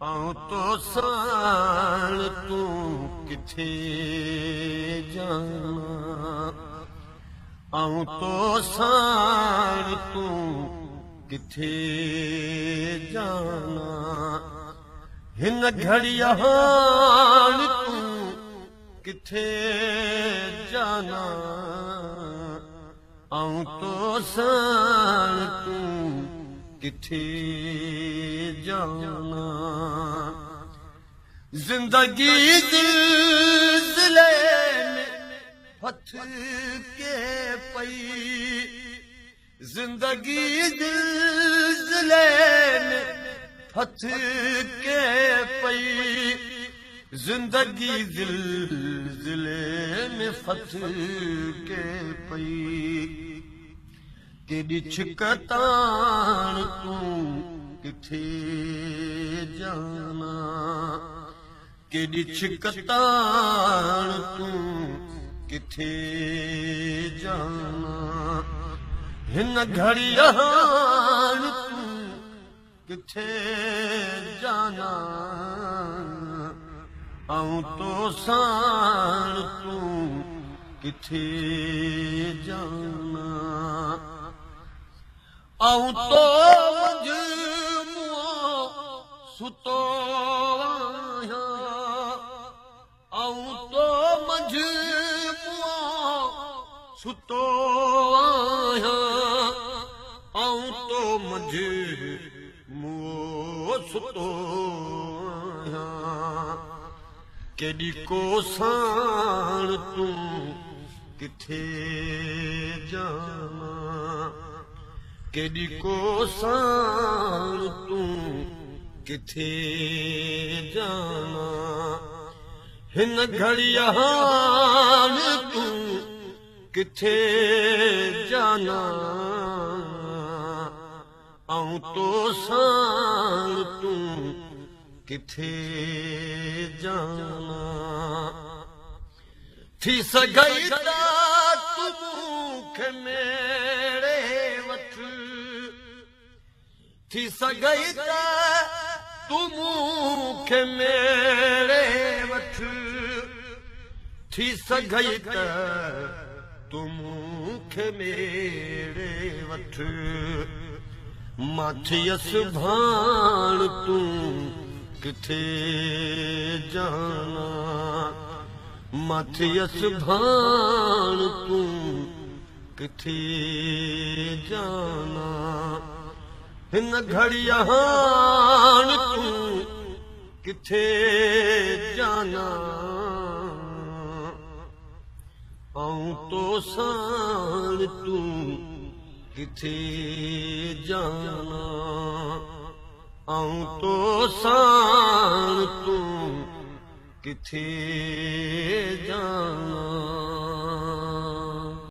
आऊं तो साण तूं किथे जाना, आऊं तो साण तूं किथे जाना, हिन घड़ीअ हाण तूं किथे जाना, आऊं तो साण तूं किथे जाना। जिंदगी ज़िलज़िले में फथ के पई, जिंदगी ज़िलज़िले में फथ के पई, जिंदगी ज़िलज़िले में फथ के पई, केॾी छिकताण तूं किथे जाना, केॾी छिकताण तूं किथे जाना, हिन घड़ीअ हाण तूं किथे जाना, आऊं तो साण तूं किथे जाना, आऊं तो मजमूओ सुतो आहियां, आऊं तो मजमूओ सुतो आहियां, आऊं तो मजमूओ सुतो आहियां, केॾी को साण तूं किथे जाना, केॾी को साण तूं किथे जाना, हिन घड़ीअ हाण तूं किथे जाना, आऊं तो साण तूं किथे जाना, थी सघई त तूं मूंखे मेरे वठ, थी सघई त तूं मूंखे मेरे वठ, थी सघई त तूं मूंखे मेरे वठ, मां थियसि भाण तूं किथे जाना, मां थियसि भाण तूं किथे जाना, हिन घड़ीअ हाण तूं किथे जाना, आऊं तो साण तूं किथे जाना, आऊं तो साण तूं किथे जाना।